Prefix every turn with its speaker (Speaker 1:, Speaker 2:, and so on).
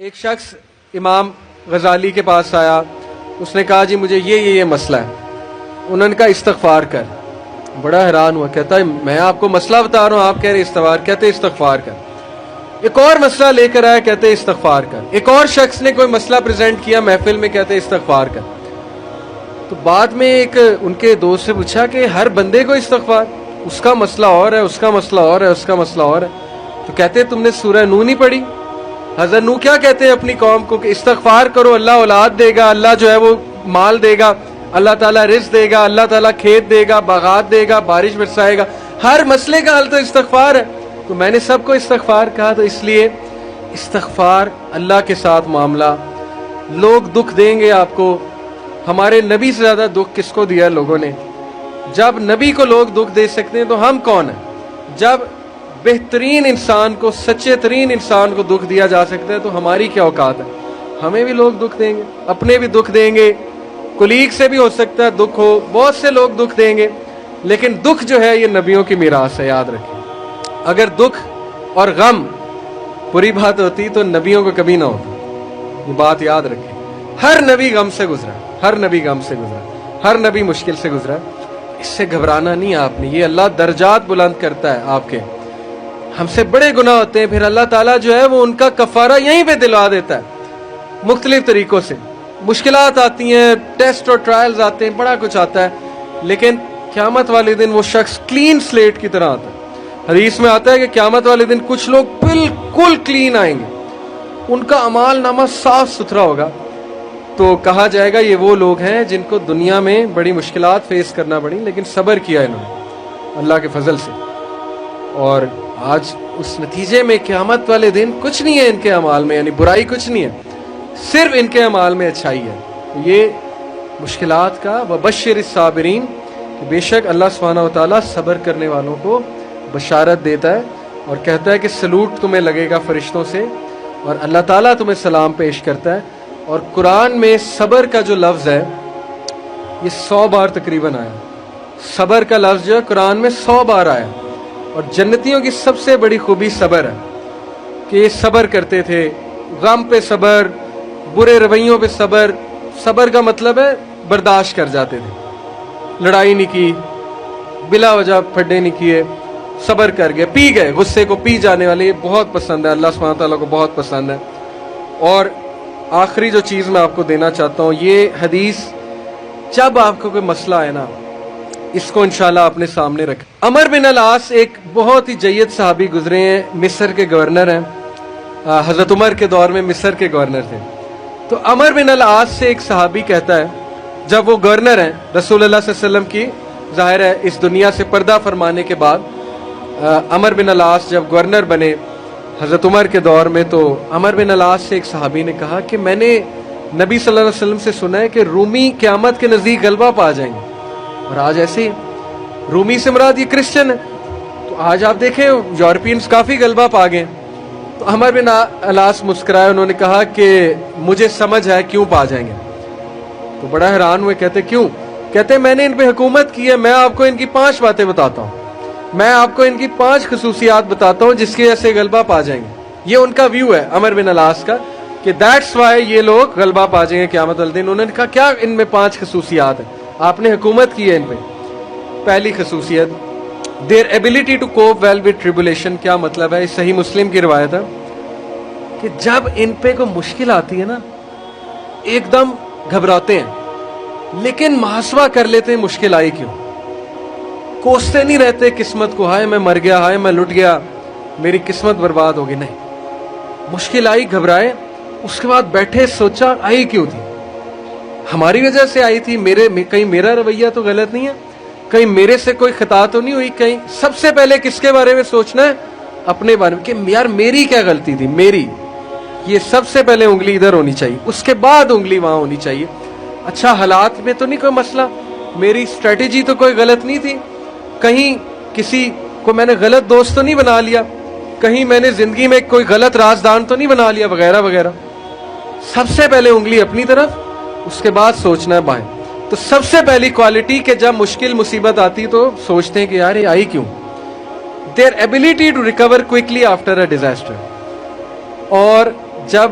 Speaker 1: ایک شخص امام غزالی کے پاس آیا، اس نے کہا جی مجھے یہ مسئلہ ہے. انہوں نے کہا استغفار کر. بڑا حیران ہوا، کہتا ہے میں آپ کو مسئلہ بتا رہا ہوں، آپ کہہ رہے استغفار. کہتے استغفار کر. ایک اور مسئلہ لے کر آیا، کہتے استغفار کر. ایک اور شخص نے کوئی مسئلہ پریزنٹ کیا محفل میں، کہتے استغفار کر. تو بعد میں ایک ان کے دوست سے پوچھا کہ ہر بندے کو استغفار، اس کا مسئلہ اور ہے، اس کا مسئلہ اور ہے، اس کا مسئلہ اور ہے. تو کہتے تم نے سورہ نوح نہیں پڑھی؟ حضرت نوح کیا کہتے ہیں اپنی قوم کو کہ استغفار کرو، اللہ اولاد دے گا، اللہ جو ہے وہ مال دے گا، اللہ تعالیٰ رزق دے گا، اللہ تعالیٰ کھیت دے گا، باغات دے گا، بارش برسائے گا. ہر مسئلے کا حل تو استغفار ہے. تو میں نے سب کو استغفار کہا. تو اس لیے استغفار اللہ کے ساتھ معاملہ. لوگ دکھ دیں گے آپ کو. ہمارے نبی سے زیادہ دکھ کس کو دیا لوگوں نے؟ جب نبی کو لوگ دکھ دے سکتے ہیں تو ہم کون ہیں؟ جب بہترین انسان کو، سچے ترین انسان کو دکھ دیا جا سکتا ہے تو ہماری کیا اوقات ہے؟ ہمیں بھی لوگ دکھ دیں گے، اپنے بھی دکھ دیں گے، کولیگ سے بھی ہو سکتا ہے دکھ ہو، بہت سے لوگ دکھ دیں گے. لیکن دکھ جو ہے یہ نبیوں کی میراث ہے، یاد رکھیں. اگر دکھ اور غم بری بات ہوتی تو نبیوں کو کبھی نہ ہوتا. یہ بات یاد رکھیں. ہر نبی غم سے گزرا، ہر نبی غم سے گزرا، ہر نبی مشکل سے گزرا. اس سے گھبرانا نہیں آپ نے. یہ اللہ درجات بلند کرتا ہے آپ کے. ہم سے بڑے گناہ ہوتے ہیں، پھر اللہ تعالیٰ جو ہے وہ ان کا کفارہ یہیں پہ دلوا دیتا ہے مختلف طریقوں سے. مشکلات آتی ہیں، ٹیسٹ اور ٹرائلز آتے ہیں، بڑا کچھ آتا ہے، لیکن قیامت والے دن وہ شخص کلین سلیٹ کی طرح آتا ہے. حدیث میں آتا ہے کہ قیامت والے دن کچھ لوگ بالکل کلین آئیں گے، ان کا اعمال نامہ صاف ستھرا ہوگا. تو کہا جائے گا یہ وہ لوگ ہیں جن کو دنیا میں بڑی مشکلات فیس کرنا پڑی لیکن صبر کیا انہوں نے اللہ کے فضل سے. اور آج اس نتیجے میں قیامت والے دن کچھ نہیں ہے ان کے اعمال میں، یعنی برائی کچھ نہیں ہے، صرف ان کے اعمال میں اچھائی ہے. یہ مشکلات کا وبشر الصابرین، کہ بے شک اللہ سبحانہ و تعالیٰ صبر کرنے والوں کو بشارت دیتا ہے اور کہتا ہے کہ سلوٹ تمہیں لگے گا فرشتوں سے اور اللہ تعالیٰ تمہیں سلام پیش کرتا ہے. اور قرآن میں صبر کا جو لفظ ہے یہ 100 بار تقریباً آیا. صبر کا لفظ جو ہے قرآن میں 100 بار آیا. اور جنتیوں کی سب سے بڑی خوبی صبر ہے کہ یہ صبر کرتے تھے. غم پہ صبر، برے رویوں پہ صبر. صبر کا مطلب ہے برداشت کر جاتے تھے، لڑائی نہیں کی، بلا وجہ پھڈے نہیں کیے، صبر کر گئے، پی گئے. غصے کو پی جانے والے یہ بہت پسند ہے، اللہ سبحانہ تعالیٰ کو بہت پسند ہے. اور آخری جو چیز میں آپ کو دینا چاہتا ہوں، یہ حدیث جب آپ کو کوئی مسئلہ ہے نا، اس کو انشاءاللہ اپنے سامنے رکھیں. عمر بن العاص ایک بہت ہی جید صحابی گزرے ہیں، مصر کے گورنر ہیں. حضرت عمر کے دور میں مصر کے گورنر تھے. تو عمر بن العاص سے ایک صحابی کہتا ہے، جب وہ گورنر ہیں رسول اللہ صلی اللہ علیہ وسلم کی، ظاہر ہے اس دنیا سے پردہ فرمانے کے بعد عمر بن العاص جب گورنر بنے حضرت عمر کے دور میں، تو عمر بن العاص سے ایک صحابی نے کہا کہ میں نے نبی صلی اللہ علیہ وسلم سے سنا ہے کہ رومی قیامت کے نزدیک غلبہ پا جائیں گے. اور آج ایسے ہی رومی سے مراد یہ کرسچن ہے. تو آج آپ دیکھیں یورپینز کافی غلبہ پا گئے. تو عمر بن العاص مسکرائے، انہوں نے کہا کہ مجھے سمجھ ہے کیوں پا جائیں گے. تو بڑا حیران ہوئے، کہتے کیوں؟ کہتے میں نے ان پہ حکومت کی ہے، میں آپ کو ان کی 5 باتیں بتاتا ہوں، میں آپ کو ان کی 5 خصوصیات بتاتا ہوں جس کی وجہ سے غلبہ پا جائیں گے. یہ ان کا ویو ہے عمر بن العاص کا کہ دیٹس وائی یہ لوگ غلبہ پا جائیں گے قیامت والے دن. انہوں نے کہا کیا ان میں 5 خصوصیات ہیں؟ آپ نے حکومت کی ہے ان پہ. پہلی خصوصیت their ability to cope well with tribulation. کیا مطلب ہے؟ صحیح مسلم کی روایت ہے کہ جب ان پہ کوئی مشکل آتی ہے نا، ایک دم گھبراتے ہیں لیکن محاسبہ کر لیتے ہیں مشکل آئی کیوں. کوستے نہیں رہتے قسمت کو، ہائے میں مر گیا، ہائے میں لٹ گیا، میری قسمت برباد ہوگی. نہیں، مشکل آئی، گھبرائے، اس کے بعد بیٹھے سوچا آئی کیوں تھی؟ ہماری وجہ سے آئی تھی، کہیں میرا رویہ تو غلط نہیں ہے، کہیں میرے سے کوئی خطا تو نہیں ہوئی. کہیں سب سے پہلے کس کے بارے میں سوچنا ہے؟ اپنے بارے میں، کہ یار میری کیا غلطی تھی، میری. یہ سب سے پہلے انگلی ادھر ہونی چاہیے، اس کے بعد انگلی وہاں ہونی چاہیے. اچھا حالات میں تو نہیں کوئی مسئلہ، میری اسٹریٹجی تو کوئی غلط نہیں تھی، کہیں کسی کو میں نے غلط دوست تو نہیں بنا لیا، کہیں میں نے زندگی میں کوئی غلط رازدان تو نہیں بنا لیا، وغیرہ وغیرہ. سب سے پہلے انگلی اپنی طرف، اس کے بعد سوچنا ہے بائیں. تو سب سے پہلی کوالٹی کہ جب مشکل مصیبت آتی تو سوچتے ہیں کہ یار یہ آئی کیوں. their ability to recover quickly after a disaster. اور جب